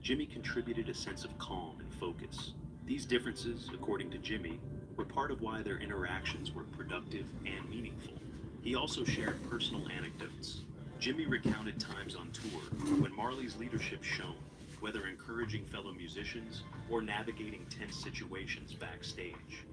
Jimmy contributed a sense of calm and focus. These differences, according to Jimmy, were part of why their interactions were productive and meaningful. He also shared personal anecdotes. Jimmy recounted times on tour when Marley's leadership shone, whether encouraging fellow musicians or navigating tense situations backstage.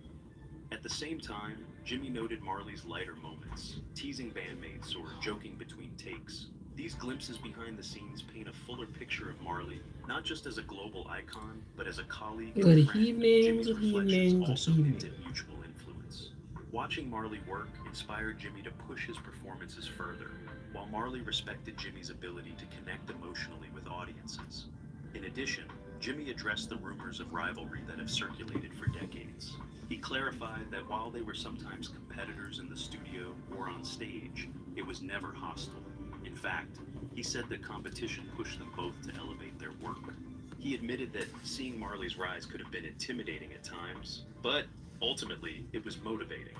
At the same time, Jimmy noted Marley's lighter moments, teasing bandmates or joking between takes. These glimpses behind the scenes paint a fuller picture of Marley, not just as a global icon, but as a colleague and Good friend. evening, Jimmy's good reflections evening, good also evening. hinted mutual influence. Watching Marley work inspired Jimmy to push his performances further, while Marley respected Jimmy's ability to connect emotionally with audiences. In addition, Jimmy addressed the rumors of rivalry that have circulated for decades. He clarified that while they were sometimes competitors in the studio or on stage, it was never hostile. In fact, he said that competition pushed them both to elevate their work. He admitted that seeing Marley's rise could have been intimidating at times, but ultimately it was motivating.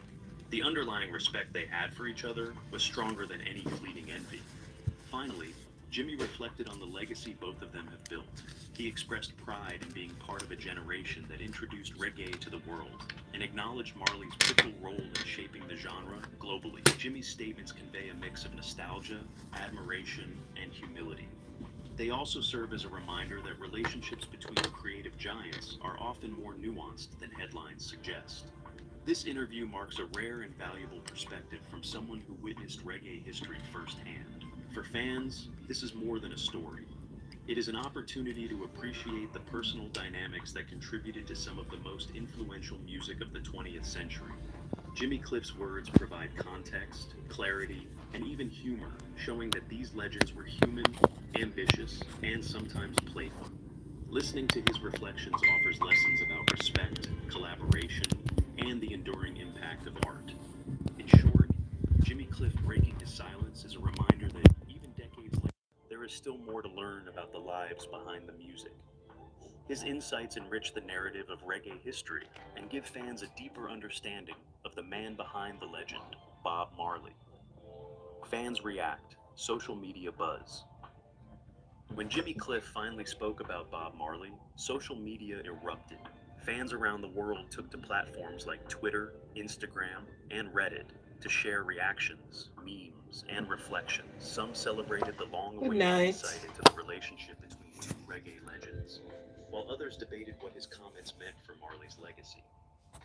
The underlying respect they had for each other was stronger than any fleeting envy. Finally, Jimmy reflected on the legacy both of them have built. He expressed pride in being part of a generation that introduced reggae to the world and acknowledged Marley's pivotal role in shaping the genre globally. Jimmy's statements convey a mix of nostalgia, admiration, and humility. They also serve as a reminder that relationships between creative giants are often more nuanced than headlines suggest. This interview marks a rare and valuable perspective from someone who witnessed reggae history firsthand. For fans, this is more than a story. It is an opportunity to appreciate the personal dynamics that contributed to some of the most influential music of the 20th century. Jimmy Cliff's words provide context, clarity, and even humor, showing that these legends were human, ambitious, and sometimes playful. Listening to his reflections offers lessons about respect, collaboration, and the enduring impact of art. In short, Jimmy Cliff breaking his silence is a reminder that even decades later, there is still more to learn about the lives behind the music. His insights enrich the narrative of reggae history and give fans a deeper understanding of the man behind the legend, Bob Marley. Fans react, social media buzz. When Jimmy Cliff finally spoke about Bob Marley, social media erupted. Fans around the world took to platforms like Twitter, Instagram, and Reddit to share reactions, memes, and reflections. Some celebrated the long Good awaited night. insight into the relationship between two reggae legends, while others debated what his comments meant for Marley's legacy.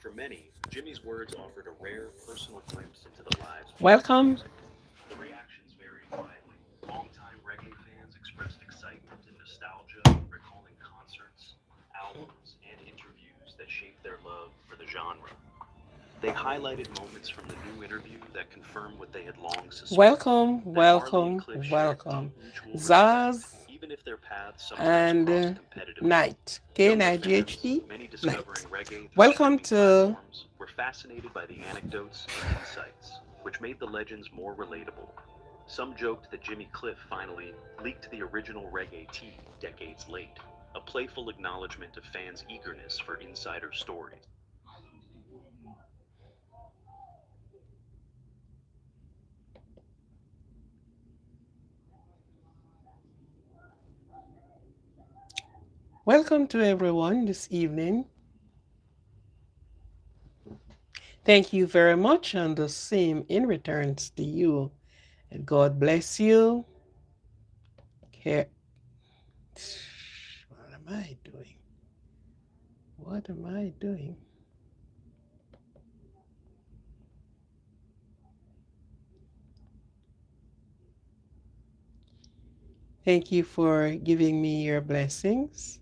For many, Jimmy's words offered a rare personal glimpse into the lives behind the Welcome. music. The reactions varied widely. Longtime reggae fans expressed excitement and nostalgia, recalling concerts, albums, and interviews that shaped their love for the genre. They highlighted moments from the new interview that confirmed what they had long suspected, Welcome, that Marley and welcome, Cliff shared deep welcome. mutual respect, Zaz even if their paths sometimes and crossed competitively. Night. Younger fans, KNIGHT many discovering Night. reggae through Welcome streaming to platforms, were fascinated by the anecdotes and insights, which made the legends more relatable. Some joked that Jimmy Cliff finally leaked the original reggae tea decades late, a playful acknowledgement of fans' eagerness for insider stories. welcome to everyone this evening. Thank you very much, and the same in returns to you. And God bless you. Here. What am I doing? What am I doing? Thank you for giving me your blessings.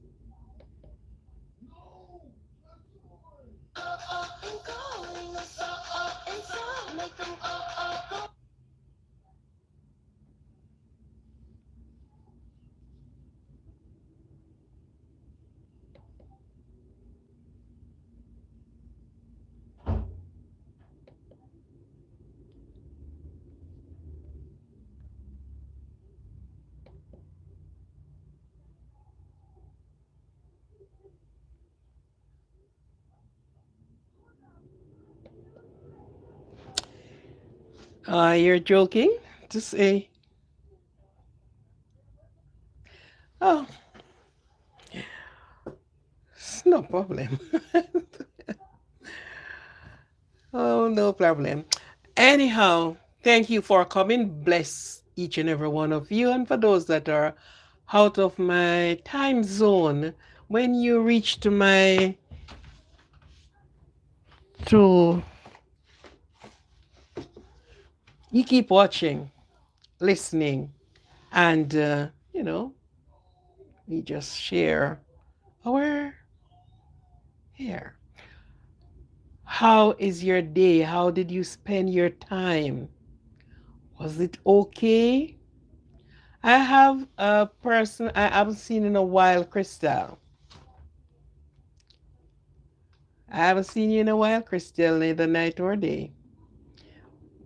You're joking to say, oh, no problem. Oh, no problem. Anyhow, thank you for coming. Bless each and every one of you. And for those that are out of my time zone, when you reach to my to you keep watching, listening, and we just share our here. How is your day? How did you spend your time? Was it okay? I have a person I haven't seen in a while, Crystal. I haven't seen you in a while, Crystal, neither night or day.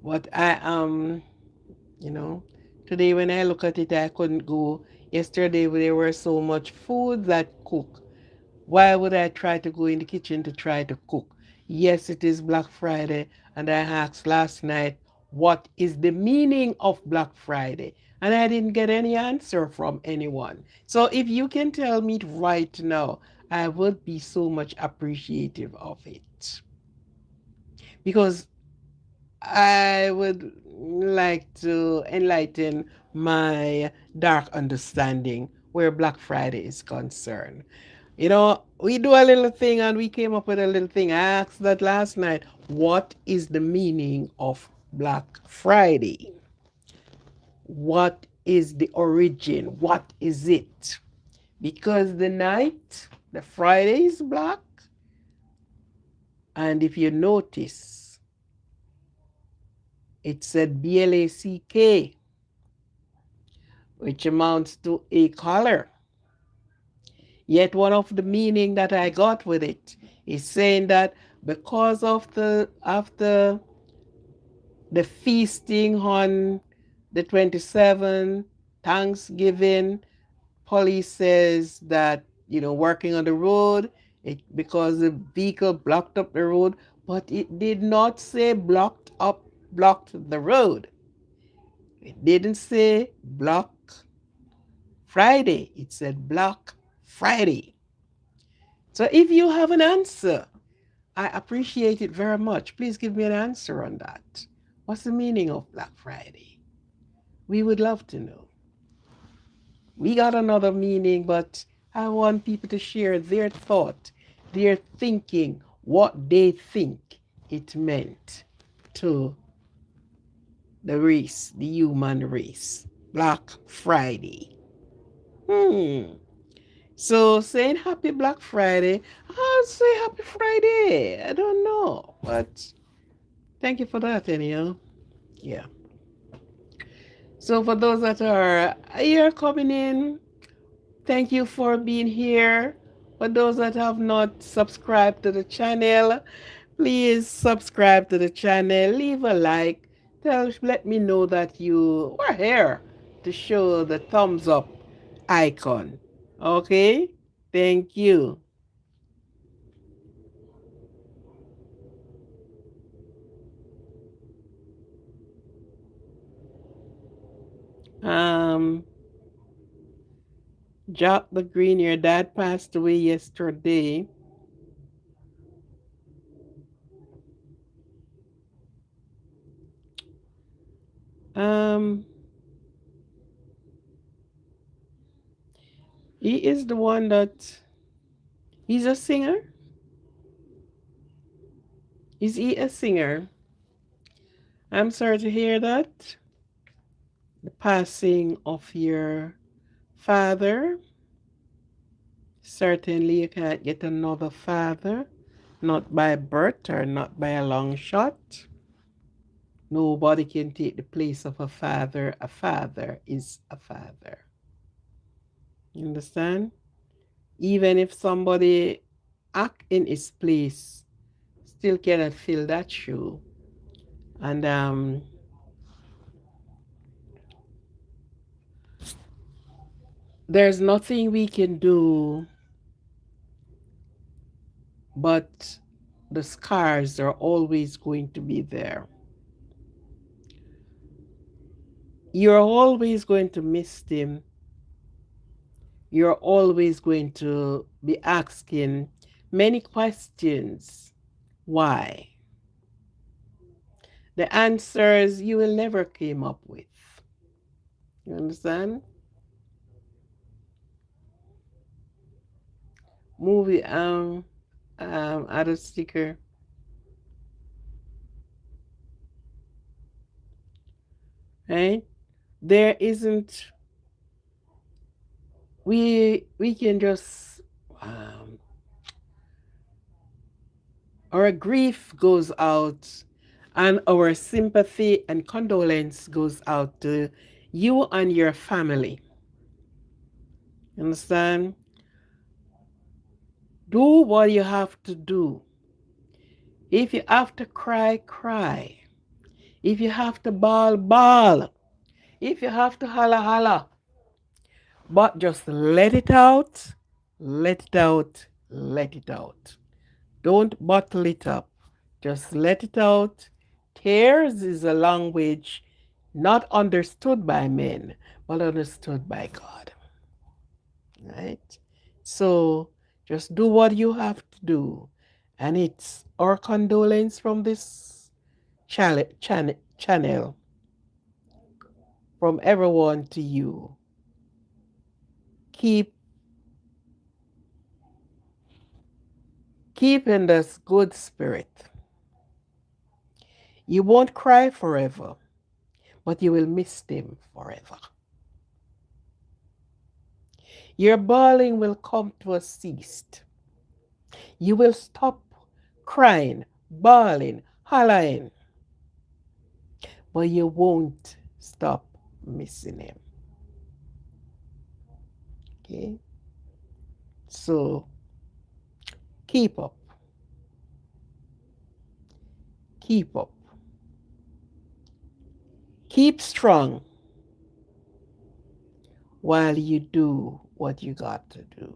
But you know, today when I look at it, I couldn't go. Yesterday there were so much food that cook. Why would I try to go in the kitchen to try to cook? Yes, it is Black Friday, and I asked last night, what is the meaning of Black Friday? And I didn't get any answer from anyone. So if you can tell me right now, I would be so much appreciative of it. Because I would like to enlighten my dark understanding where Black Friday is concerned. We do a little thing and we came up with a little thing. I asked that last night. What is the meaning of Black Friday? What is the origin? What is it? Because the Friday is black. And if you notice, it said BLACK, which amounts to a color. Yet one of the meaning that I got with it is saying that because of the feasting on the 27th, Thanksgiving, police says that, working on the road, because the vehicle blocked up the road, but it did not say blocked the road. It didn't say block Friday. It said Black Friday. So if you have an answer, I appreciate it very much. Please give me an answer on that. What's the meaning of Black Friday? We would love to know. We got another meaning, but I want people to share their thought, their thinking, what they think it meant to the race, the human race. Black Friday. So saying happy Black Friday, I'll say happy Friday. I don't know, but thank you for that, anyhow. Yeah. So for those that are here coming in, thank you for being here. For those that have not subscribed to the channel, please subscribe to the channel, leave a like, let me know that you were here to show the thumbs up icon. Okay? Thank you. Um, Jock the Green, your dad passed away yesterday. Um, he is the one that he's a singer. Is he a singer? I'm sorry to hear that. The passing of your father. Certainly, you can't get another father, not by birth or not by a long shot. Nobody can take the place of a father. A father is a father. You understand? Even if somebody act in his place, still cannot fill that shoe. And there's nothing we can do, but the scars are always going to be there. You're always going to miss him. You're always going to be asking, many questions. Why? The answers you will never came up with. You understand? Movie other sticker, right? There isn't we can just um our grief goes out and our sympathy and condolence goes out to you and your family. Understand? Do what you have to do. If you have to cry, cry. If you have to bawl, bawl. If you have to holla, holla. But just let it out, let it out, let it out. Don't bottle it up. Just let it out. Tears is a language not understood by men, but understood by God. Right? So just do what you have to do. And it's our condolence from this channel from everyone to you. Keep in this good spirit. You won't cry forever, but you will miss them forever. Your bawling will come to a cease. You will stop crying, bawling, hollering, but you won't stop missing him. Okay? So keep up. Keep up. Keep strong while you do what you got to do.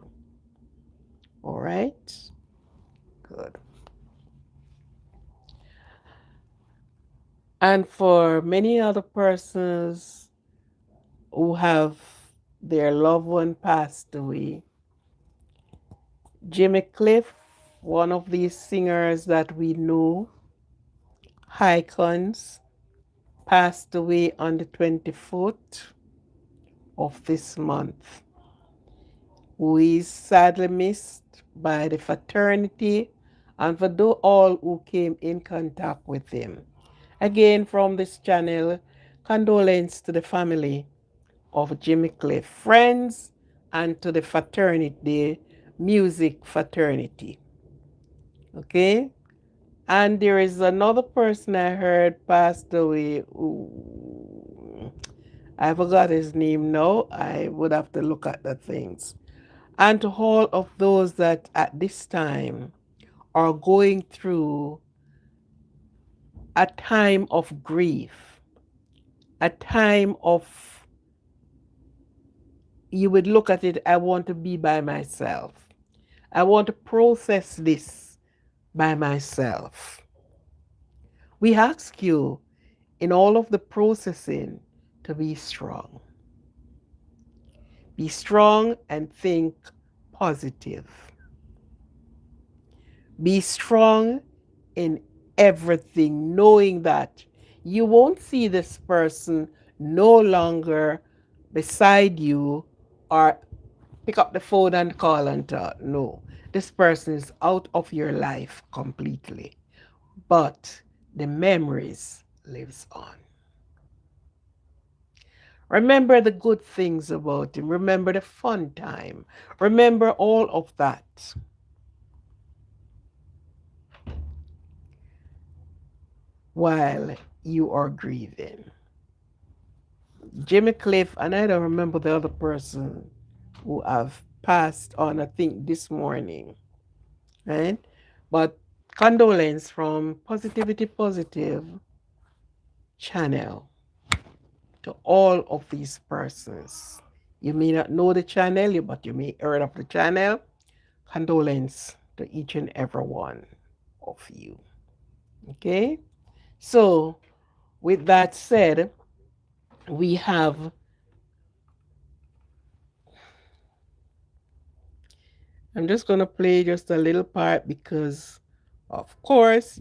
All right? Good. And for many other persons who have their loved one passed away, Jimmy Cliff, one of these singers that we know, icons, passed away on the 24th of this month, who is sadly missed by the fraternity and for all who came in contact with him. Again, from this channel, condolence to the family of Jimmy Cliff, friends, and to the fraternity, the music fraternity. Okay? And there is another person I heard passed away. Ooh, I forgot his name now. I would have to look at the things. And to all of those that at this time are going through a time of grief, a time of, you would look at it, I want to be by myself. I want to process this by myself. We ask you in all of the processing to be strong. Be strong and think positive. Be strong in everything, knowing that you won't see this person no longer beside you or pick up the phone and call and talk. No, this person is out of your life completely. But the memories lives on. Remember the good things about him. Remember the fun time. Remember all of that. While you are grieving. Jimmy Cliff, and I don't remember the other person who have passed on, I think, this morning. Right? But condolence from Positivity Positive channel to all of these persons. You may not know the channel, but you may heard of the channel. Condolence to each and every one of you. Okay? So, with that said, we have I'm just going to play just a little part because, of course,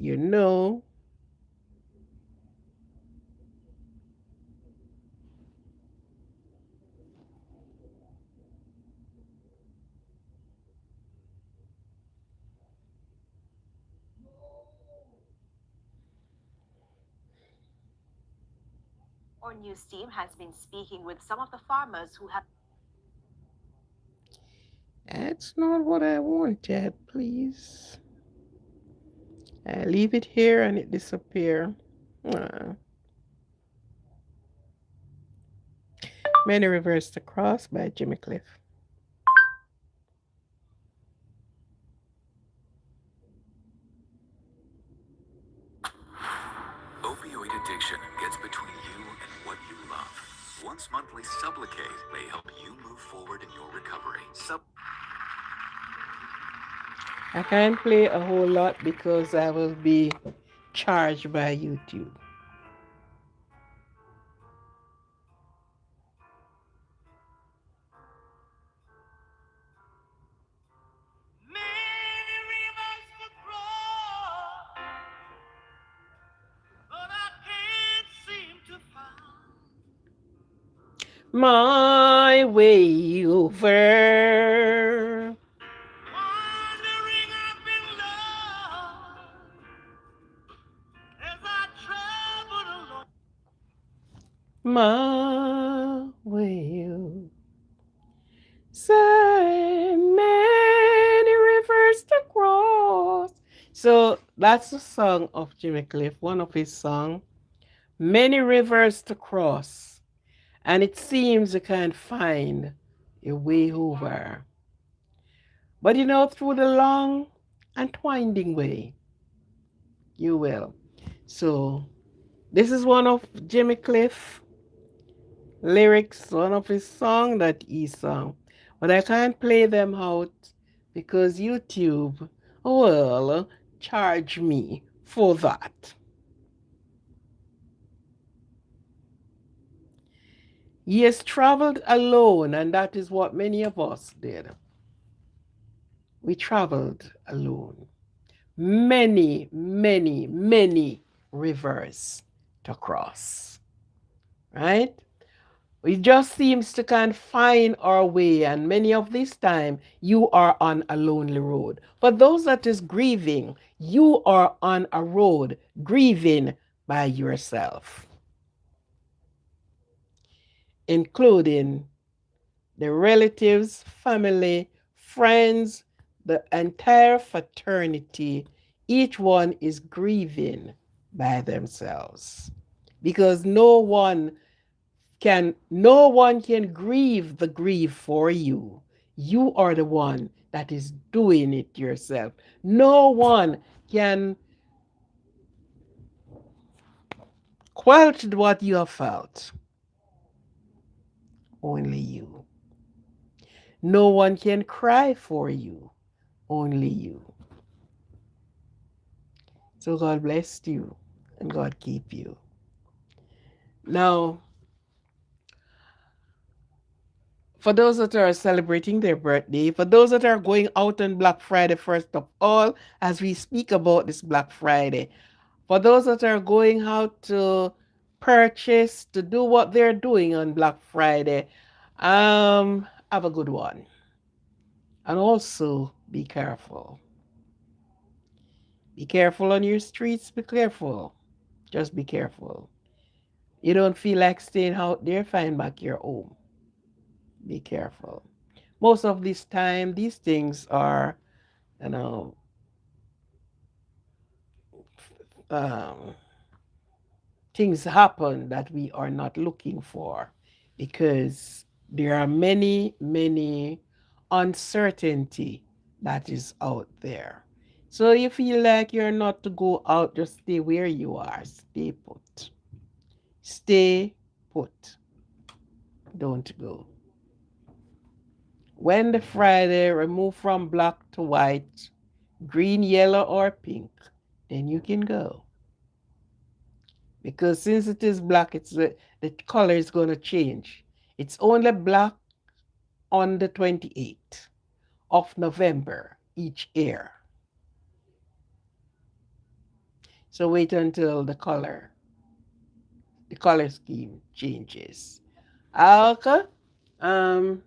Our news team has been speaking with some of the farmers who have. That's not what I wanted, please. I leave it here and it disappear. Ah. Many Rivers to Cross by Jimmy Cliff. Opioid addiction gets between you and what you love. Once monthly Sublocade may help you move forward in your recovery. I can't play a whole lot because I will be charged by YouTube. Many rivers to cross, but I can't seem to find. My way over. Wandering I've been lost as I traveled alone. My way over. So many rivers to cross. So that's the song of Jimmy Cliff, one of his songs. Many rivers to cross. And it seems you can't find a way over. But through the long and winding way, you will. So this is one of Jimmy Cliff lyrics, one of his song that he sung. But I can't play them out because YouTube will charge me for that. He has traveled alone, and that is what many of us did. We traveled alone. Many, many, many rivers to cross, right? We just seems to can't find our way, and many of this time you are on a lonely road. For those that is grieving, you are on a road grieving by yourself, including the relatives, family, friends, the entire fraternity. Each one is grieving by themselves because no one can grieve the grief for you. You are the one that is doing it yourself. No one can quench what you have felt. Only you. No one can cry for you. Only you. So God bless you and God keep you. Now, for those that are celebrating their birthday, for those that are going out on Black Friday, first of all, as we speak about this Black Friday, for those that are going out to purchase, to do what they're doing on Black Friday, have a good one. And also be careful. Be careful on your streets, be careful. Just be careful. You don't feel like staying out there, find back your home. Be careful. Most of this time, these things are, you know, um, things happen that we are not looking for because there are many, many uncertainty that is out there. So you feel like you're not to go out, just stay where you are. Stay put. Stay put. Don't go. When the Friday remove from black to white, green, yellow, or pink, then you can go. Because since it is black, the color is going to change. It's only black on the 28th. of November each year. So wait until the color scheme changes. Okay. Um,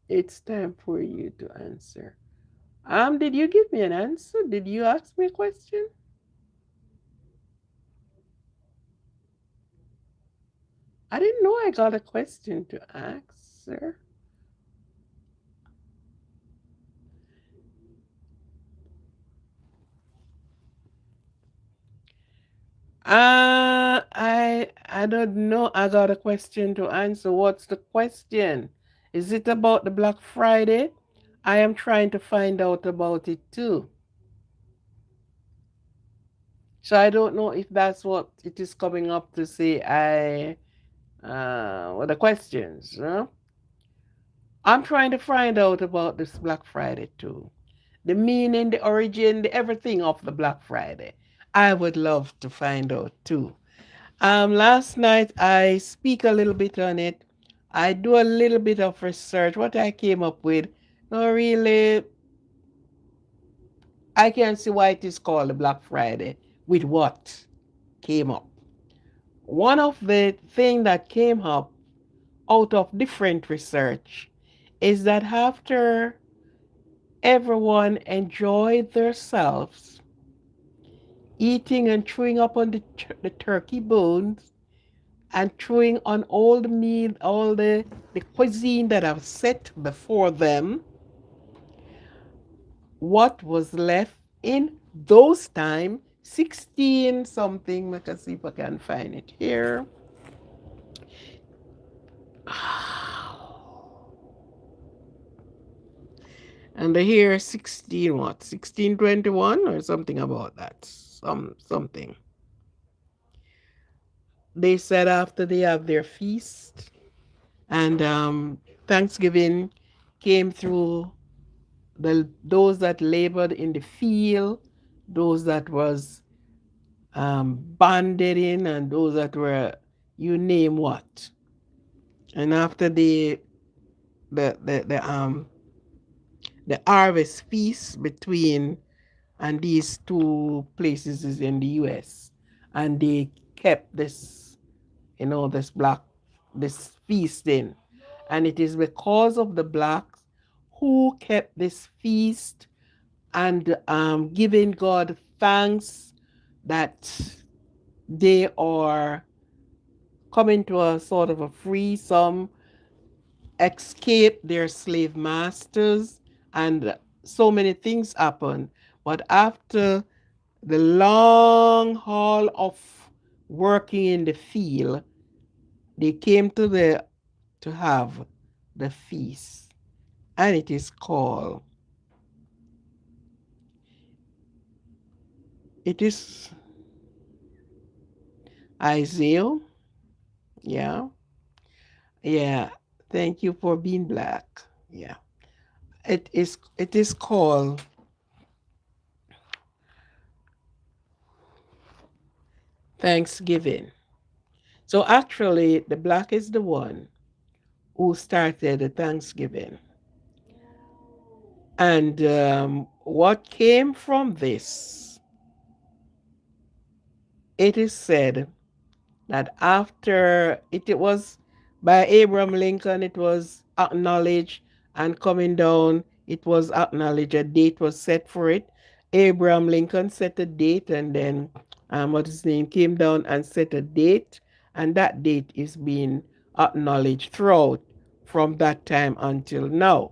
it's time for you to answer. Did you give me an answer? Did you ask me a question? I didn't know I got a question to answer. I don't know. I got a question to answer. What's the question? Is it about the Black Friday? I am trying to find out about it too. So I don't know if that's what it is coming up to say. What the questions? Huh? I'm trying to find out about this Black Friday too. The meaning, the origin, the everything of the Black Friday. I would love to find out too. Last night I speak a little bit on it. I do a little bit of research. What I came up with, no really, I can see why it is called the Black Friday. With what came up. One of the thing that came up out of different research is that after everyone enjoyed themselves eating and chewing up on the turkey bones and chewing on all the meat, all the cuisine that I've set before them, what was left in those time, 16 something, let us see if I can find it here. And here 16 what? 1621 or something about that. Something. They said after they have their feast and Thanksgiving came through those that labored in the field, those that was banded in, and those that were you name what. And after the the harvest feast between and these two places is in the U.S. and they kept this feasting, and it is because of the blacks who kept this feast and giving God thanks that they are coming to a sort of a free, some escape their slave masters, and so many things happen. But after the long haul of working in the field, they came to have the feast, and it is called. It is Isaiah. Yeah, yeah. Thank you for being black. Yeah, it is called Thanksgiving. So actually, the black is the one who started the Thanksgiving. And what came from this, it is said that after it was by Abraham Lincoln, it was acknowledged, and coming down, it was acknowledged, a date was set for it. Abraham Lincoln set a date, and then what his name came down and set a date, and that date is being acknowledged throughout from that time until now.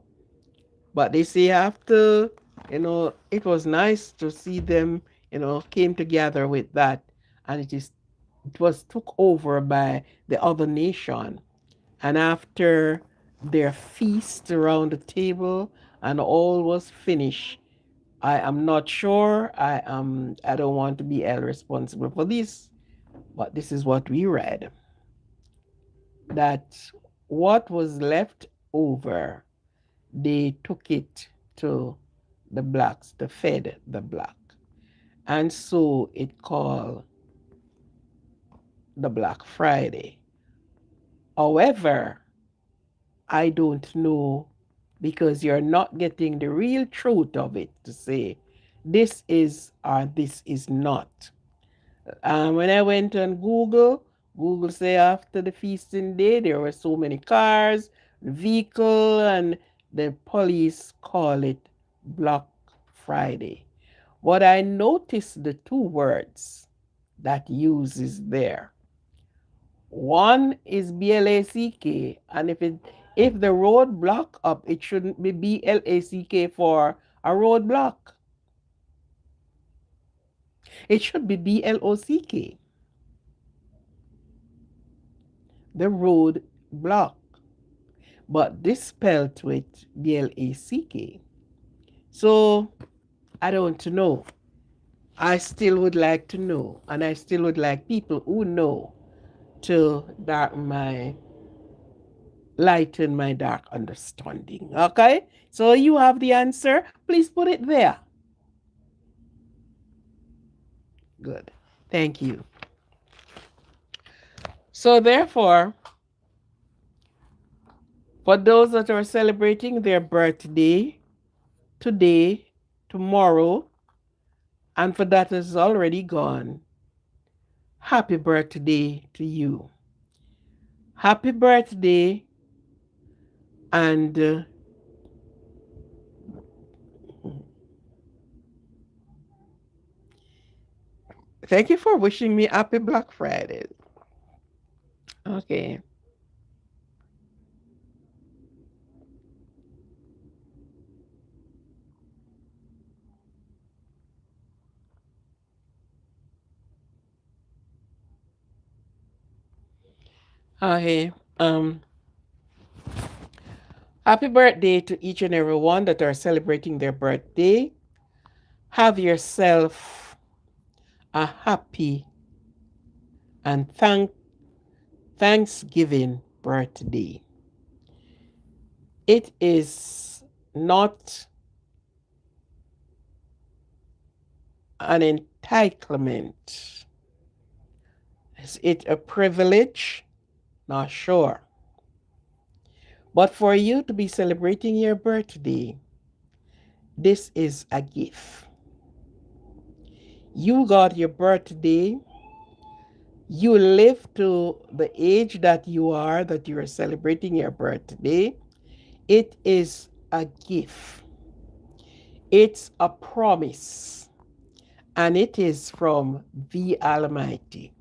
But they say after, it was nice to see them, came together with that, and it was took over by the other nation. And after their feast around the table and all was finished, I am not sure. I don't want to be held responsible for this, but this is what we read. That what was left over, they took it to the blacks, to fed the black. And so it called the Black Friday. However, I don't know because you're not getting the real truth of it to say this is or this is not. When I went on Google, Google say after the feasting day there were so many cars, vehicle, and the police call it Black Friday. But I noticed the two words that uses there. One is BLACK, and if the road block up, it shouldn't be BLACK for a roadblock. It should be BLOCK, the road block. But this spelled with BLACK. So I don't know. I still would like to know, and I still would like people who know to lighten my dark understanding. Okay? So you have the answer. Please put it there. Good. Thank you. So therefore, for those that are celebrating their birthday today, tomorrow, and for that is already gone, happy birthday to you. Happy birthday, and thank you for wishing me happy Black Friday. Okay. Okay. Happy birthday to each and every one that are celebrating their birthday. Have yourself a happy and Thanksgiving birthday. It is not an entitlement. Is it a privilege? Not sure. But for you to be celebrating your birthday, this is a gift. You got your birthday. You live to the age that you are celebrating your birthday. It is a gift. It's a promise. And it is from the Almighty.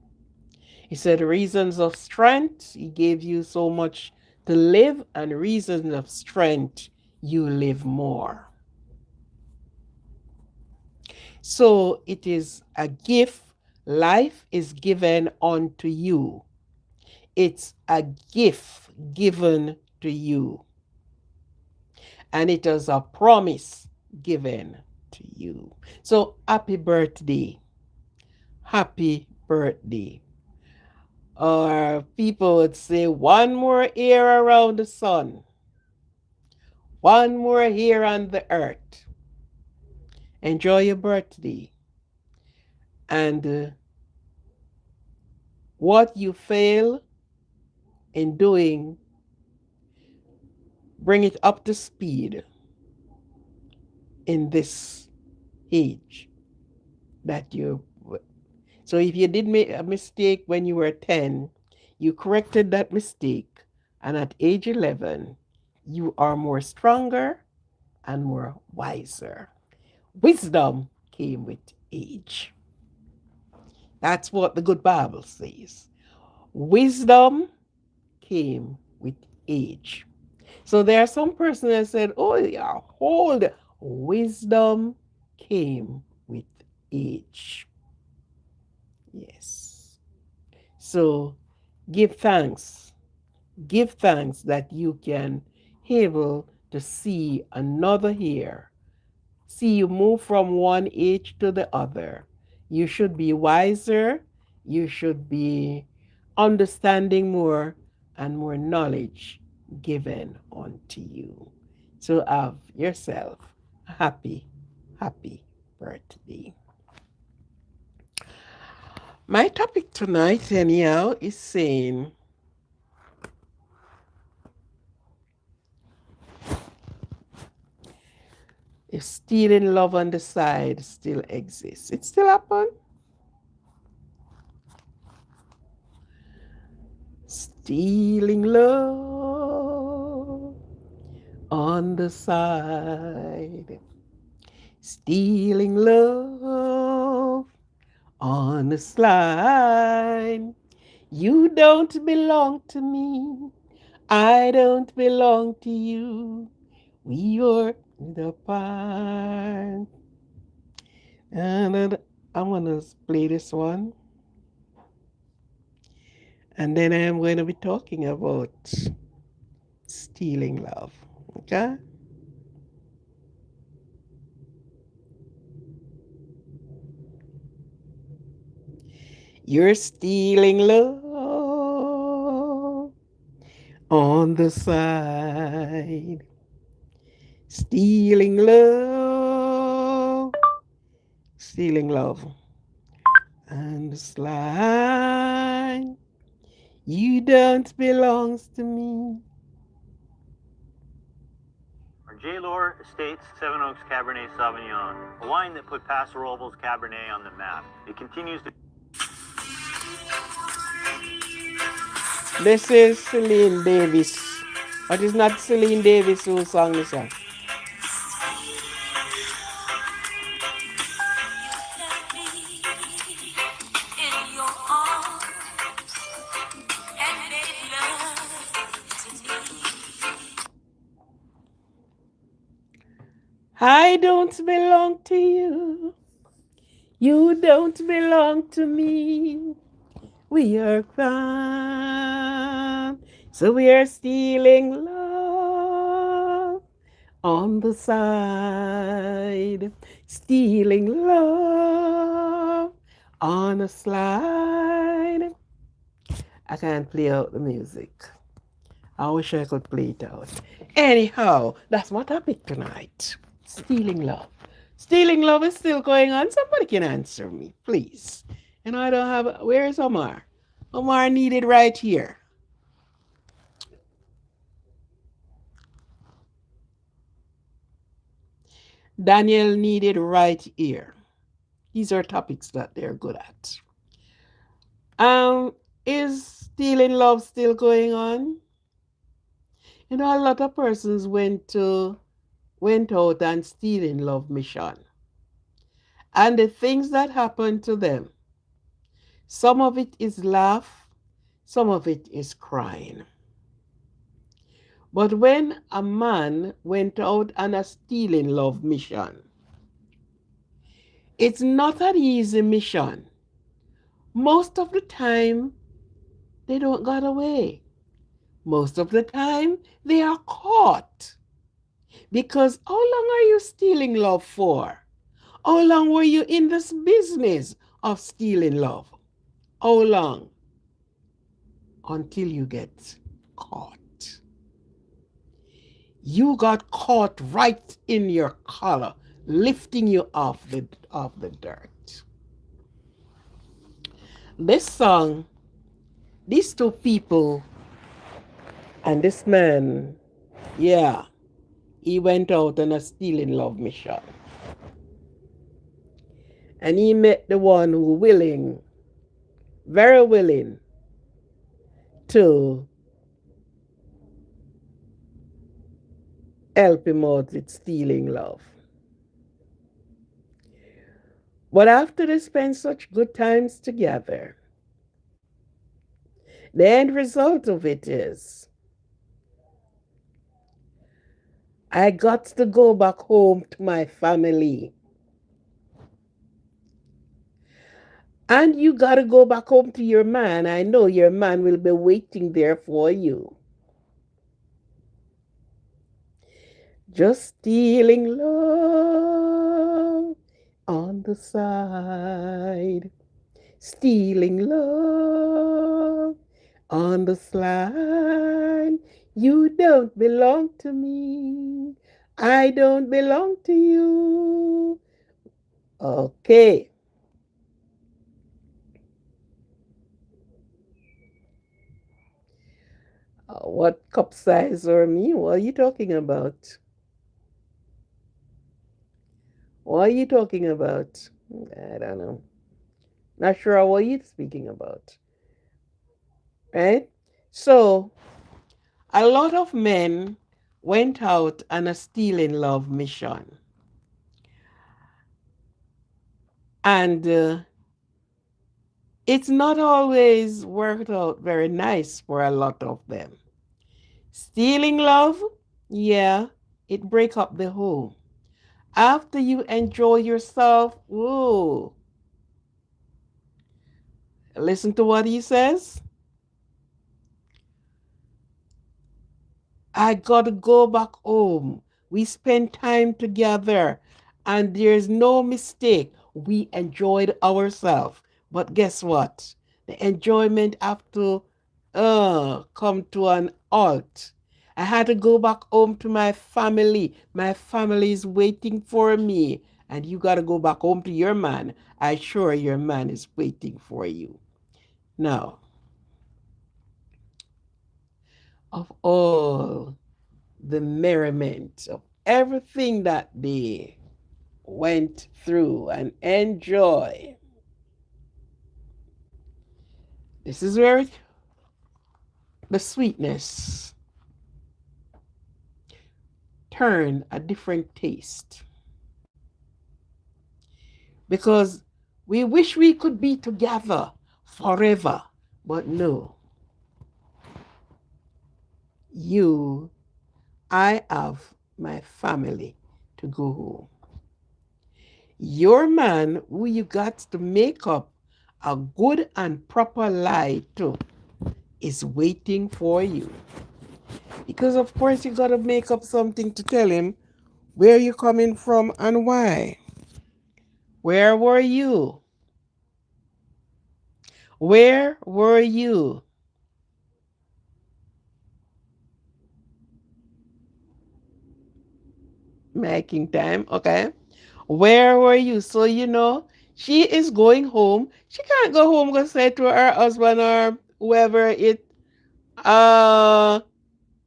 He said, reasons of strength, He gave you so much to live, and reasons of strength, you live more. So it is a gift. Life is given unto you. It's a gift given to you. And it is a promise given to you. So happy birthday. Happy birthday. Or people would say, one more year around the sun, one more year on the earth. Enjoy your birthday. And what you fail in doing, bring it up to speed in this age that you. So if you did make a mistake when you were 10, you corrected that mistake, and at age 11, you are more stronger and more wiser. Wisdom came with age. That's what the good Bible says. Wisdom came with age. So there are some persons that said, oh, yeah, hold. Wisdom came with age. Yes. So give thanks. Give thanks that you can able to see another year. See you move from one age to the other. You should be wiser. You should be understanding more and more knowledge given unto you. So have yourself a happy, happy birthday. My topic tonight, anyhow, is saying if stealing love on the side still exists. It still happen. Stealing love on the side. Stealing love on the slide. You don't belong to me. I don't belong to you. We are the part. And I'm gonna play this one, and then I'm going to be talking about stealing love. Okay? You're stealing love on the side. Stealing love. Stealing love. And the slide. You don't belong to me. Our J-Lore Estates Seven Oaks Cabernet Sauvignon, a wine that put Paso Robles Cabernet on the map. It continues to. This is Celine Davis. But it's not Celine Davis who sang this song. I don't belong to you. You don't belong to me. We are gone. So we are stealing love on the side. Stealing love on a slide. I can't play out the music. I wish I could play it out. Anyhow, that's my topic tonight. Stealing love. Stealing love is still going on. Somebody can answer me, please. And I don't have. Where is Omar? Omar needed right here. Daniel needed right here. These are topics that they're good at. Um, is stealing love still going on? You know, a lot of persons went out and stealing love mission. And the things that happened to them, some of it is laugh, some of it is crying. But when a man went out on a stealing love mission, it's not an easy mission. Most of the time, they don't get away. Most of the time, they are caught. Because how long are you stealing love for? How long were you in this business of stealing love? How long? Until you get caught. You got caught right in your collar, lifting you off the dirt. This song, these two people and this man, yeah, he went out on a stealing love mission. And he met the one who willing, very willing, to help him out with stealing love. But after they spent such good times together, the end result of it is I got to go back home to my family. And you got to go back home to your man. I know your man will be waiting there for you. Just stealing love on the side. Stealing love on the slide. You don't belong to me. I don't belong to you. Okay. What cup size or me? What are you talking about? What are you talking about? I don't know. Not sure what you're speaking about. Right? So, a lot of men went out on a stealing love mission. And it's not always worked out very nice for a lot of them. Stealing love, yeah, it break up the home. After you enjoy yourself, whoa, listen to what he says. I got to go back home. We spent time together, and there's no mistake. We enjoyed ourselves. But guess what? The enjoyment have to come to an halt. I had to go back home to my family. My family is waiting for me. And you got to go back home to your man. I sure your man is waiting for you. Now, of all the merriment of everything that they went through and enjoy. This is where the sweetness turn a different taste. Because we wish we could be together forever, but no. You, I have my family to go home. Your man, who you got to make up a good and proper lie to, is waiting for you. Because of course you gotta make up something to tell him where you're coming from and why. Where were you? Where were you? Making time, okay? Where were you? So you know she is going home. She can't go home and say to her husband or whoever it uh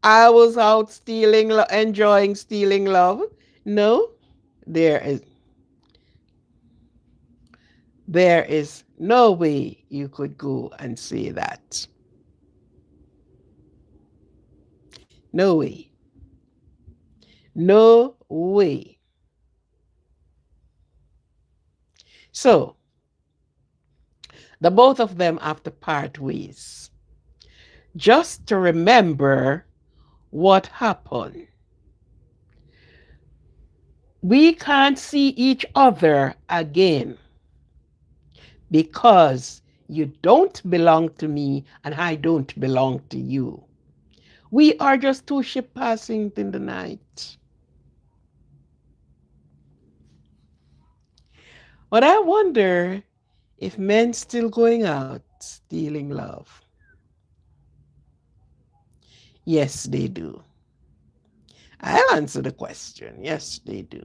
I was out stealing enjoying stealing love. No, there is there is no way you could go and say that. No way. No way. So the both of them have to part ways. Just to remember what happened. We can't see each other again because you don't belong to me and I don't belong to you. We are just two ships passing in the night. But I wonder if men still going out stealing love. Yes, they do. I'll answer the question. Yes, they do.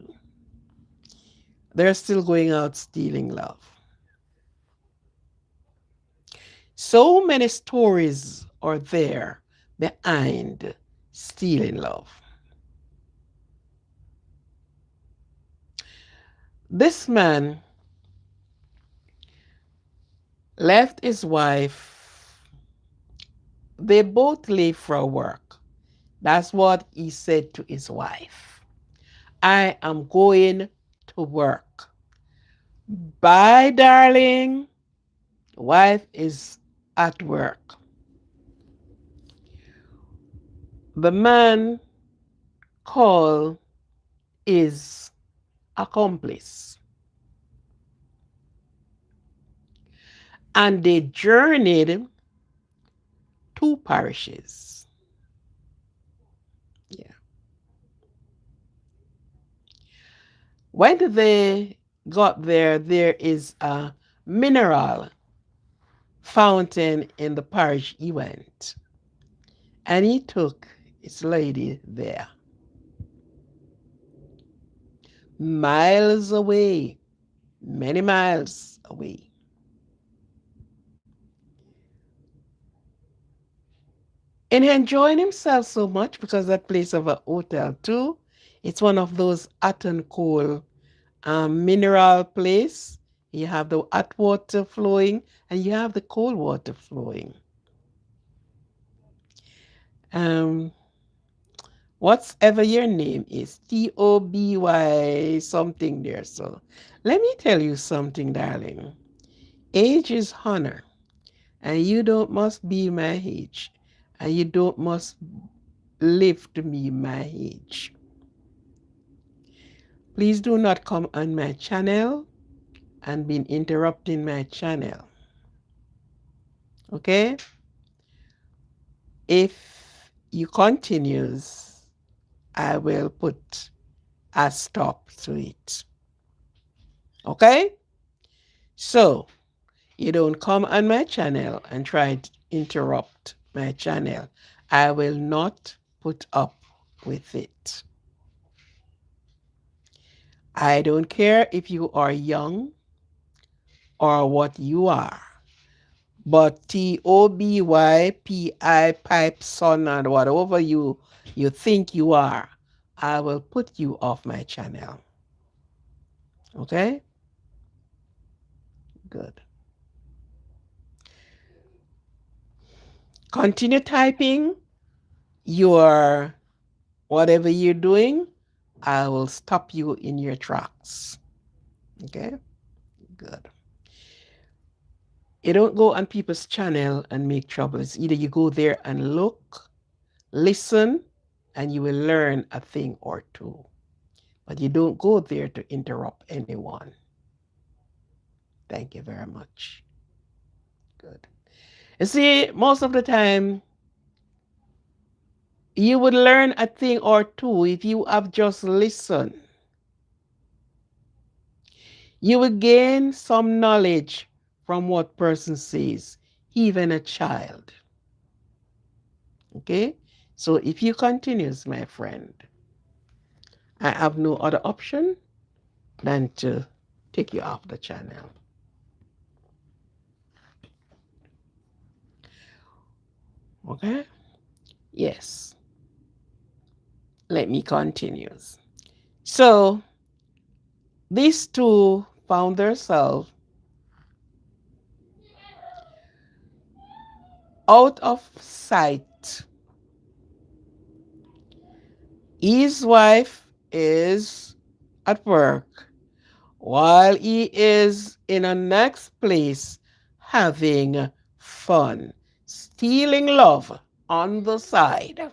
They're still going out stealing love. So many stories are there behind stealing love. This man left his wife. They both leave for work. That's what he said to his wife. I am going to work. Bye, darling. Wife is at work. The man called his accomplice. And they journeyed 2 parishes. Yeah. When they got there, there is a mineral fountain in the parish he went. And he took his lady there. Miles away, many miles away. And enjoying himself so much because that place of a hotel too. It's one of those hot and cold mineral place. You have the hot water flowing and you have the cold water flowing. Um, whatever your name is, Toby something there. So let me tell you something, darling. Age is honor, and you don't must be my age, and you don't must live to be my age. Please do not come on my channel and be interrupting my channel. Okay? If you continues, I will put a stop to it. Okay? So you don't come on my channel and try to interrupt my channel. I will not put up with it. I don't care if you are young or what you are. But TOBYPI pipe son and whatever you think you are, I will put you off my channel. Okay? Good. Continue typing your whatever you're doing. I will stop you in your tracks. Okay? Good. You don't go on people's channel and make trouble. It's either you go there and look, listen, and you will learn a thing or two. But you don't go there to interrupt anyone. Thank you very much. Good. You see, most of the time, you would learn a thing or two if you have just listened. You will gain some knowledge from what person says, even a child. Okay? So if you continues, my friend, I have no other option than to take you off the channel. Okay? Yes. Let me continue. So these two found themselves out of sight. His wife is at work while he is in a next place having fun, stealing love on the side.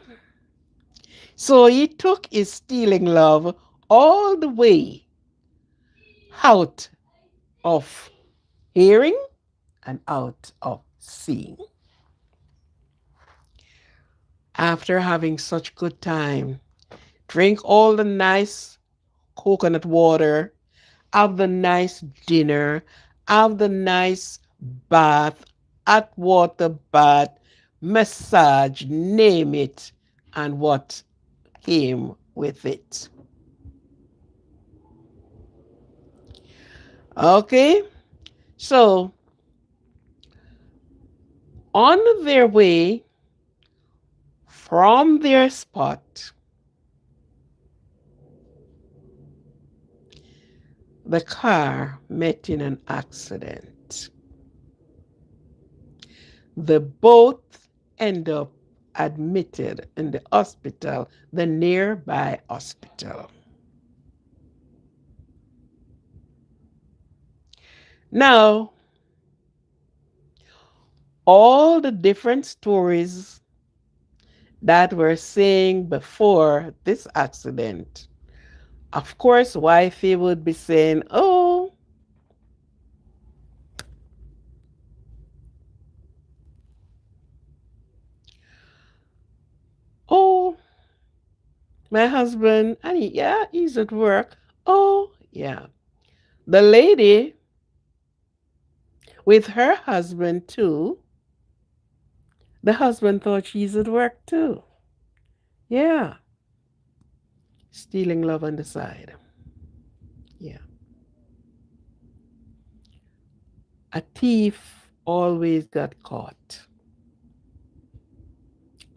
So he took his stealing love all the way out of hearing and out of seeing. After having such good time, drink all the nice coconut water, have the nice dinner, have the nice bath, hot water bath, massage, name it, and what came with it. Okay, so on their way from their spot, the car met in an accident. They both end up admitted in the hospital, the nearby hospital. Now, all the different stories that were saying before this accident, of course, wifey would be saying, oh, my husband, and yeah, he's at work. Oh, yeah. The lady with her husband too, the husband thought she's at work too. Yeah. Stealing love on the side. Yeah. A thief always got caught.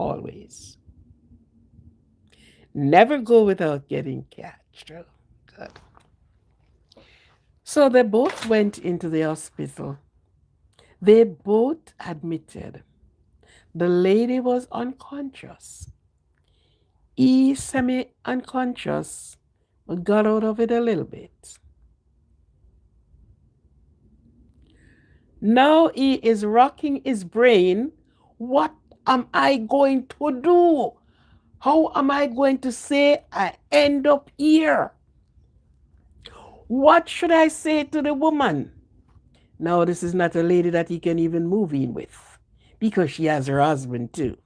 always. Never go without getting catched. Oh, good. So they both went into the hospital. They both admitted the lady was unconscious. He semi unconscious, but got out of it a little bit. Now he is rocking his brain. What am I going to do? How am I going to say I end up here? What should I say to the woman? Now, this is not a lady that he can even move in with because she has her husband too.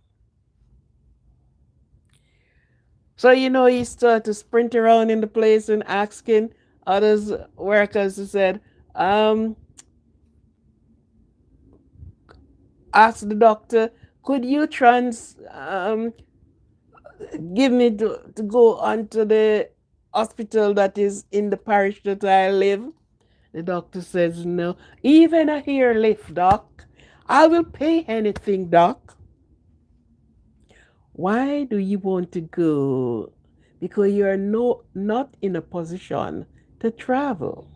So, he started to sprint around in the place and asking others workers who said, um, ask the doctor, could you give me to go on to the hospital that is in the parish that I live? The doctor says, no. Even a here lift, doc. I will pay anything, doc. Why do you want to go? Because you are not in a position to travel.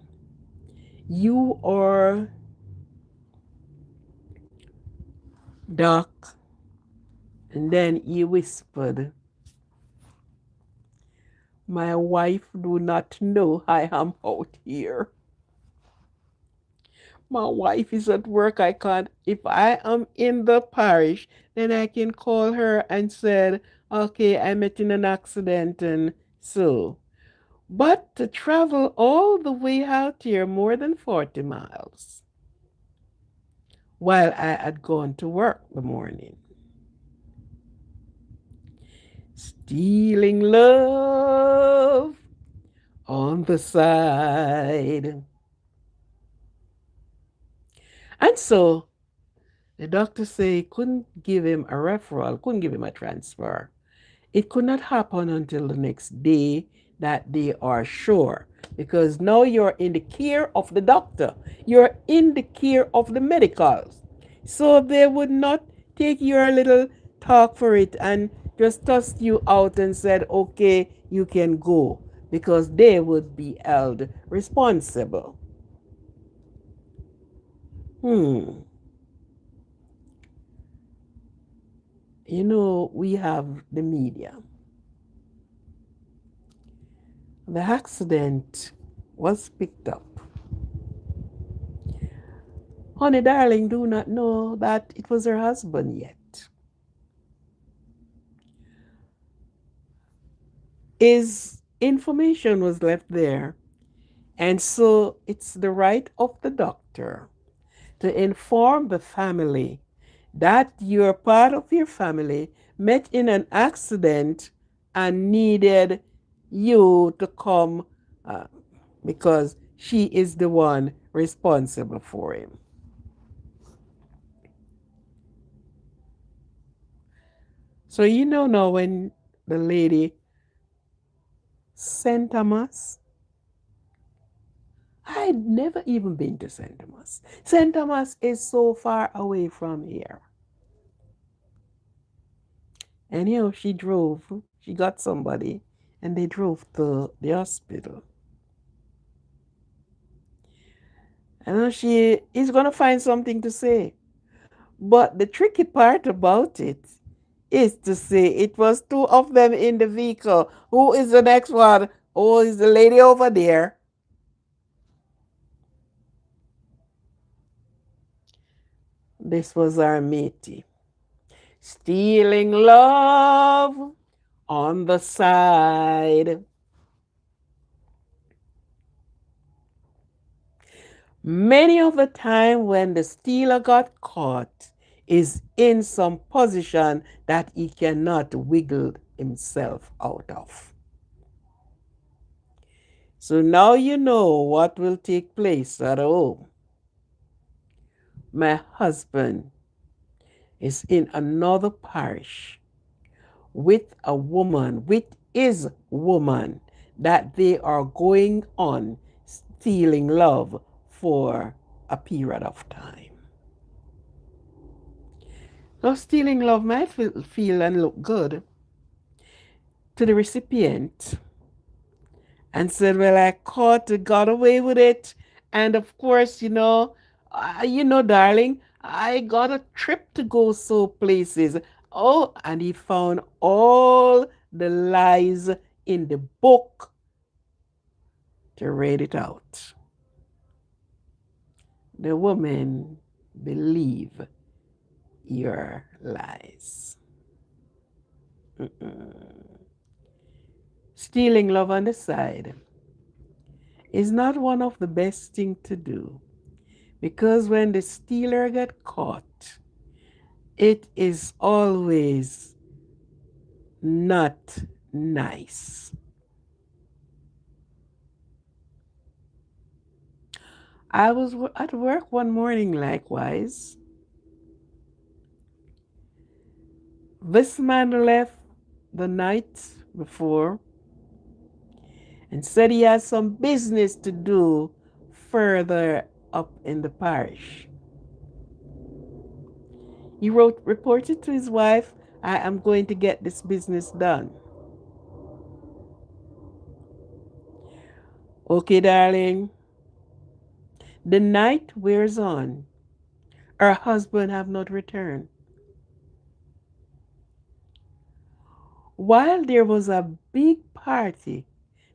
You are, doc. And then he whispered, my wife do not know I am out here. My wife is at work. I can't. If I am in the parish, then I can call her and said, okay, I met in an accident and so. But to travel all the way out here, more than 40 miles, while I had gone to work the morning. Stealing love on the side. And so the doctor said he couldn't give him a referral, couldn't give him a transfer. It could not happen until the next day that they are sure. Because now you're in the care of the doctor. You're in the care of the medicals. So they would not take your little talk for it and just toss you out and said, okay, you can go. Because they would be held responsible. Hmm. We have the media. The accident was picked up. Honey, darling, do not know that it was her husband yet. His information was left there. And so it's the right of the doctor to inform the family that you're part of your family met in an accident and needed you to come because she is the one responsible for him. So now when the lady St. Thomas, I'd never even been to St. Thomas. St. Thomas is so far away from here. And she drove, she got somebody, and they drove to the hospital. And she is going to find something to say. But the tricky part about it is to say it was two of them in the vehicle. Who is the next one? Oh, is the lady over there? This was our matey. Stealing love on the side. Many of the time when the stealer got caught is in some position that he cannot wiggle himself out of. So now you know what will take place at home. My husband is in another parish with a woman, with his woman, that they are going on stealing love for a period of time. So stealing love might feel and look good to the recipient and said, "Well, I got away with it." And of course, darling, I got a trip to go so places. Oh, and he found all the lies in the book to read it out. The woman believe your lies. Mm-mm. Stealing love on the side is not one of the best thing to do because when the stealer get caught, it is always not nice. I was at work one morning likewise. This man left the night before and said he has some business to do further up in the parish. He reported to his wife, I am going to get this business done. Okay, darling. The night wears on. Her husband have not returned. While there was a big party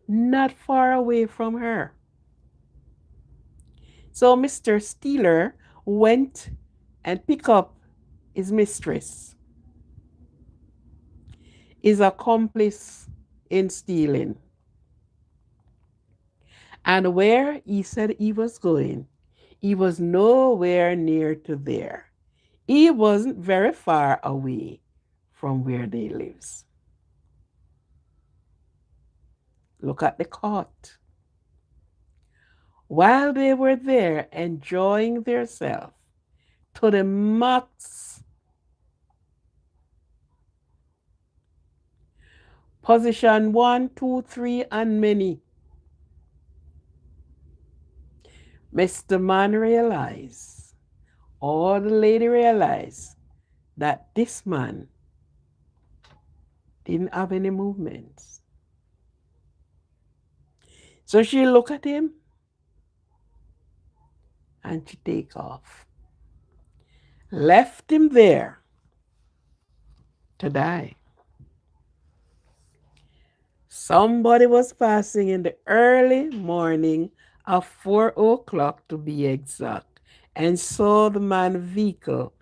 not far away from her. So Mr. Steeler went and picked up his mistress, his accomplice in stealing. And where he said he was going, he was nowhere near to there. He wasn't very far away from where they lives. Look at the court. While they were there enjoying themselves to the max, position 1, 2, 3, and many, Mr. Man realized, or the lady realized, that this man didn't have any movements. So she looked at him and she take off. Left him there to die. Somebody was passing in the early morning of 4 o'clock to be exact and saw the man vehicle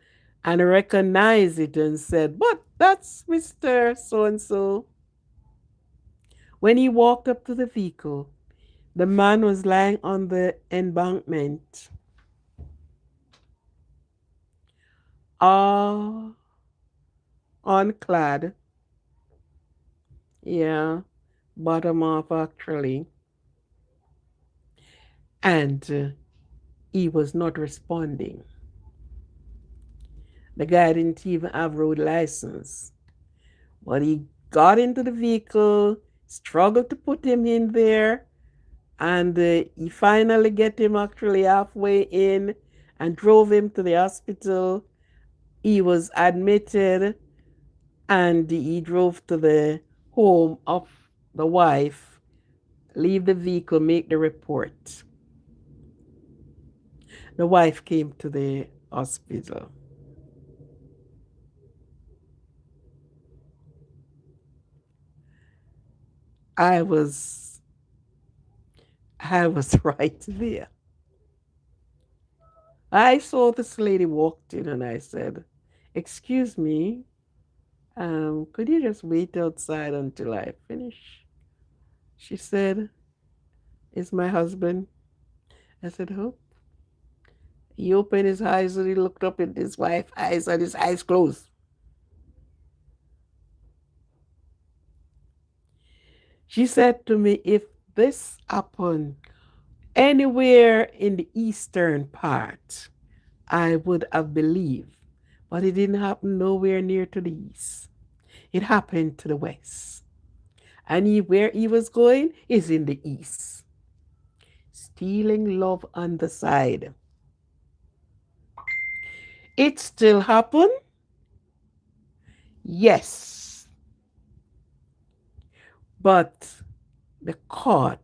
and recognized it and said, but that's Mr. So and so. When he walked up to the vehicle, the man was lying on the embankment, all unclad. Yeah, bottom off actually. And he was not responding. The guy didn't even have road license. But he got into the vehicle, struggled to put him in there, and he finally get him actually halfway in and drove him to the hospital. He was admitted and he drove to the home of the wife, leave the vehicle, make the report. The wife came to the hospital. I was I was right there. I saw this lady walked in and I said, "Excuse me, could you just wait outside until I finish?" She said, "It's my husband." I said, "Who?" He opened his eyes and he looked up at his wife's eyes and his eyes closed. She said to me, if this happened anywhere in the eastern part, I would have believed. But it didn't happen nowhere near to the east. It happened to the west. And where he was going is in the east. Stealing love on the side. It still happened Yes, but the court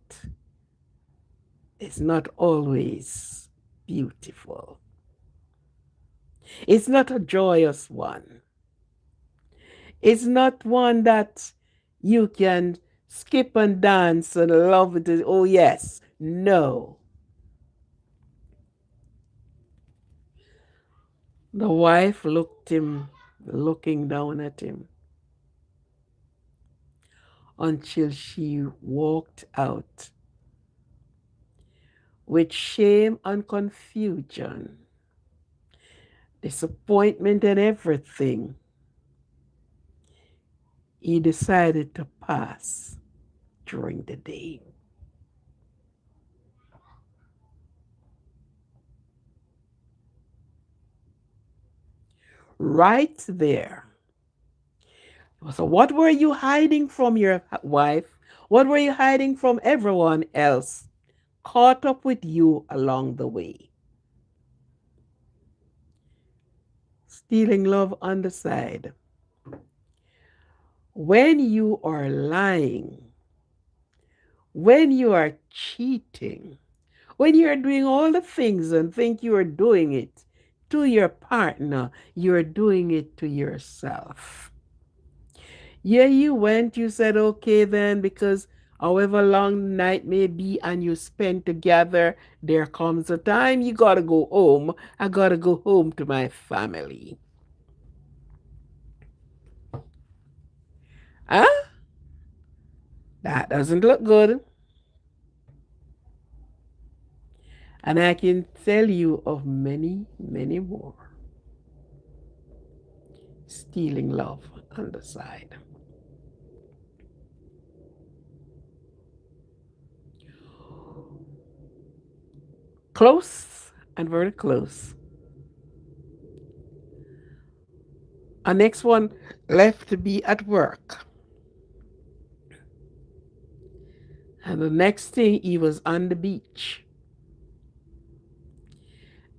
is not always beautiful. It's not a joyous one. It's not one that you can skip and dance and love it. Oh, yes. No. The wife looked him, looking down at him, until she walked out with shame and confusion, disappointment, and everything. He decided to pass during the day. Right there. So, what were you hiding from your wife? What were you hiding from everyone else caught up with you along the way? Stealing love on the side. When you are lying, when you are cheating, when you are doing all the things and think you are doing it to your partner, you are doing it to yourself. Yeah, you went, you said, okay, then, because however long the night may be and you spend together, there comes a time you gotta go home. I gotta go home to my family. Huh? That doesn't look good. And I can tell you of many, many more. Stealing love on the side. Close and very close. Our next one left to be at work. And the next thing, he was on the beach.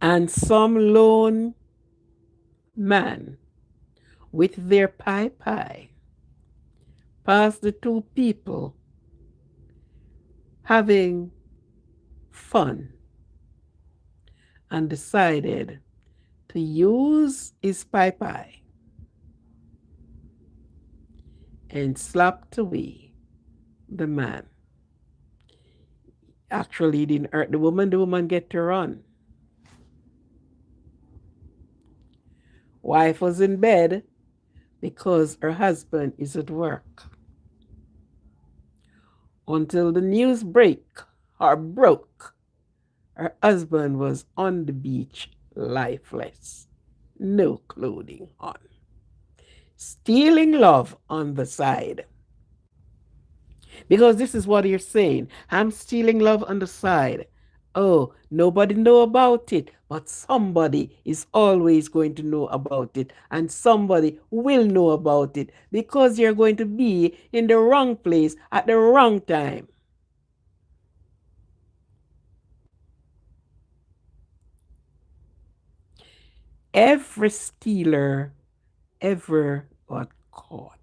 And some lone man with their pie passed the two people having fun and decided to use his pie and slapped away the man. Actually, he didn't hurt the woman. The woman get to run. Wife was in bed because her husband is at work. Until the news broke, her husband was on the beach lifeless, no clothing on. Stealing love on the side. Because this is what you're saying. I'm stealing love on the side. Oh, nobody know about it, but somebody is always going to know about it, and somebody will know about it because you're going to be in the wrong place at the wrong time. Every stealer ever got caught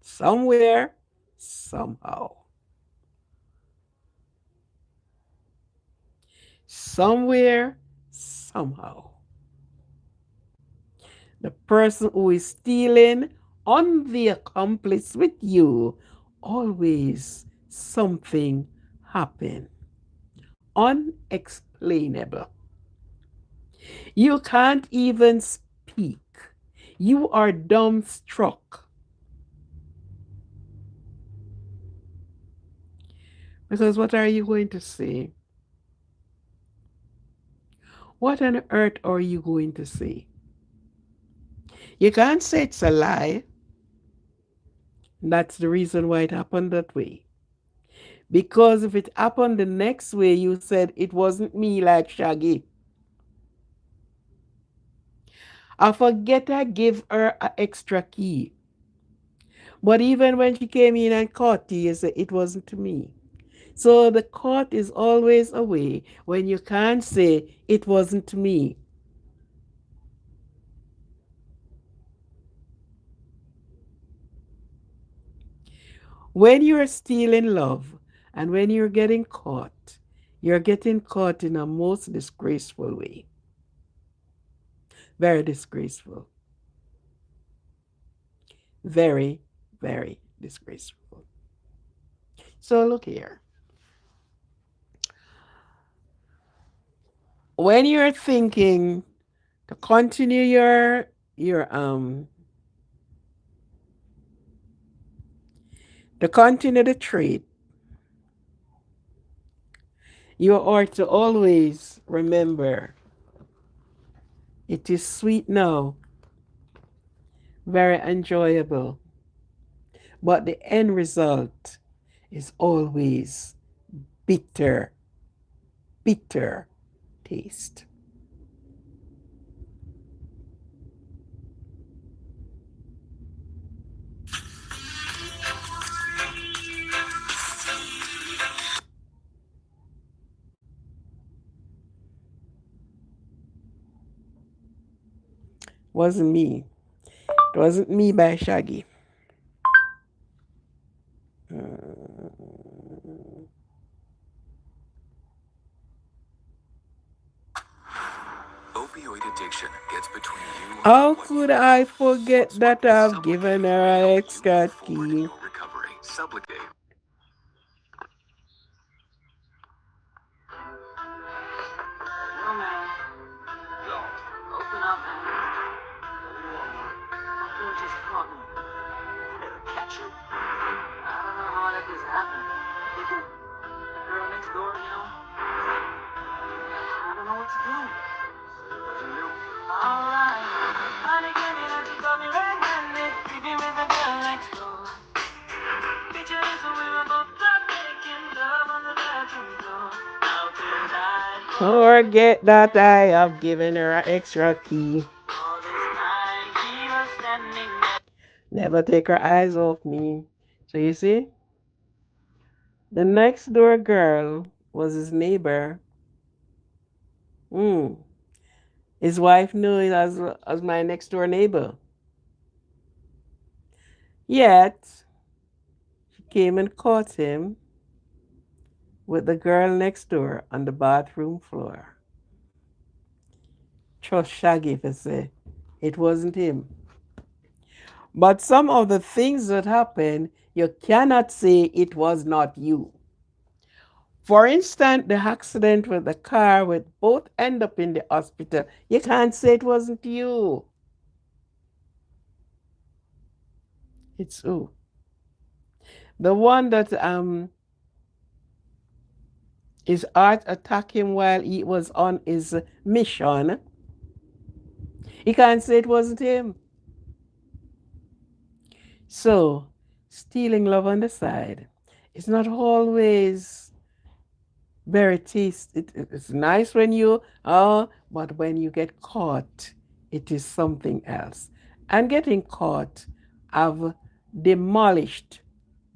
somewhere, somehow. Somewhere, somehow. The person who is stealing on the accomplice with you, always something happen. Unexplainable. You can't even speak. You are dumbstruck. Because what are you going to say? What on earth are you going to say? You can't say it's a lie. That's the reason why it happened that way. Because if it happened the next way, you said it wasn't me like Shaggy. I forget I give her an extra key. But even when she came in and caught you, you said it wasn't me. So the court is always a way when you can't say, it wasn't me. When you're stealing love and when you're getting caught in a most disgraceful way. Very disgraceful. Very, very disgraceful. So look here. When you're thinking to continue your to continue the trade, you are to always remember it is sweet now, very enjoyable, but the end result is always bitter, bitter taste. Wasn't me. It wasn't me by Shaggy. Opioid addiction gets between you How and what could you I love. forget What's that working I've Sublocade given can her an help you extra move forward in key? your recovery. Sublocade. Yo, man. Yo. Open up, man. You just caught me. Catch you? I don't know how that just happened. Girl next door, you know? I don't know what to do. What you do? Alright. Honey, can you let you got me red-handed? Creeping with the girl next door. Picture this, we were both up making love on the bathroom floor. How could I Forget that I have given her an extra key. all this time she was standing there? Never take her eyes off me. So you see, the next door girl was his neighbor. Hmm. His wife knew it as my next door neighbor. Yet, she came and caught him with the girl next door on the bathroom floor. Trust Shaggy if I say it wasn't him. But some of the things that happened, you cannot say it was not you. For instance, the accident with the car with both end up in the hospital. You can't say it wasn't you. It's who? The one that his heart attacked him while he was on his mission. He can't say it wasn't him. So, stealing love on the side is not always very tasty. It's nice when you but when you get caught, it is something else. And getting caught have demolished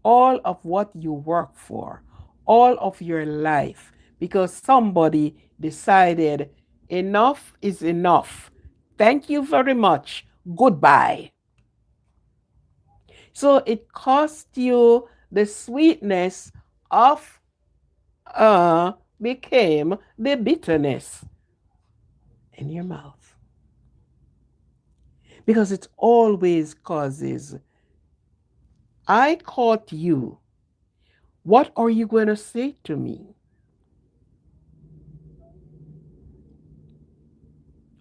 all of what you work for, all of your life, because somebody decided enough is enough. Thank you very much. Goodbye. So it cost you the sweetness of became the bitterness in your mouth. Because it always causes, I caught you. What are you going to say to me?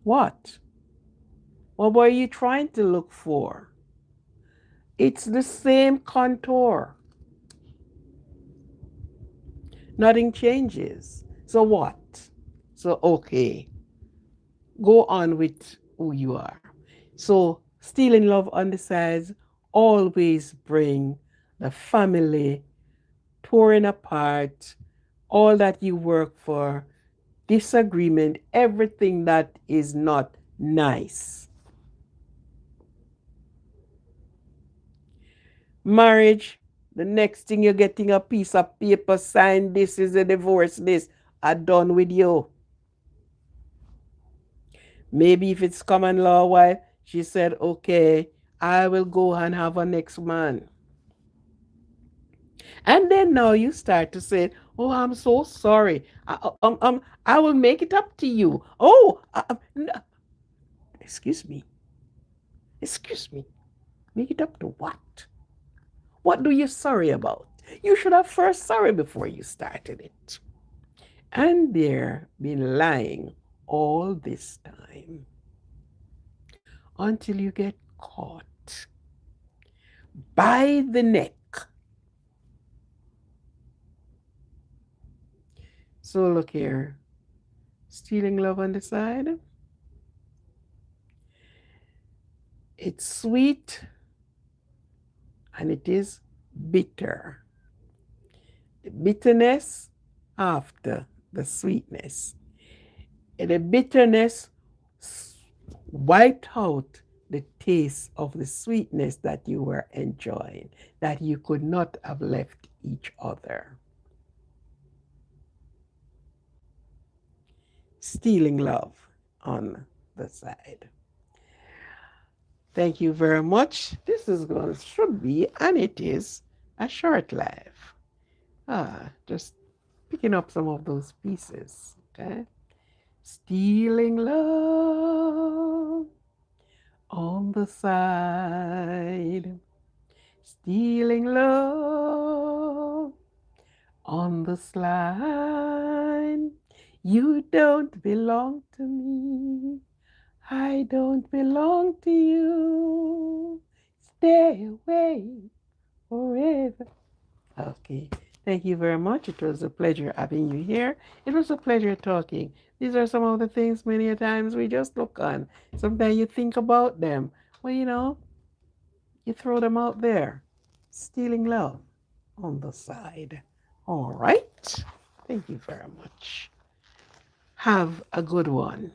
What? What were you trying to look for? It's the same contour. Nothing changes. So what? So, okay, go on with who you are. So, stealing love on the sides always bring the family touring apart, all that you work for, disagreement, everything that is not nice. Marriage, the next thing you're getting a piece of paper signed, this is a divorce, this, I'm done with you. Maybe if it's common law wife, she said, okay, I will go and have a next man. And then now you start to say, "Oh, I'm so sorry. I will make it up to you." Oh, no. Excuse me. Excuse me. Make it up to what? What do you sorry about? You should have first sorry before you started it. And they're been lying all this time until you get caught by the neck. So look here, stealing love on the side. It's sweet and it is bitter. The bitterness after the sweetness. And the bitterness wiped out the taste of the sweetness that you were enjoying, that you could not have left each other. Stealing love on the side. Thank you very much. This is going should be, and it is, a short live. Just picking up some of those pieces. Okay. Stealing love on the side. Stealing love on the slide. You don't belong to me. I don't belong to you. Stay away forever. Okay. Thank you very much. It was a pleasure having you here. It was a pleasure talking. These are some of the things many a times we just look on. Sometimes you think about them. Well, you throw them out there. Stealing love on the side. All right. Thank you very much. Have a good one.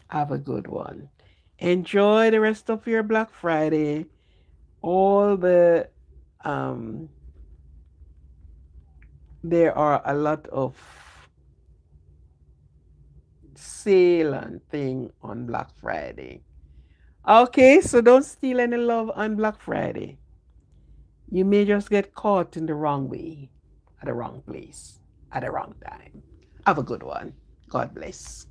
Have a good one. Enjoy the rest of your Black Friday. All the um there are a lot of sale and thing on Black Friday. Okay, so don't steal any love on Black Friday. You may just get caught in the wrong way, at the wrong place, at the wrong time. Have a good one. God bless.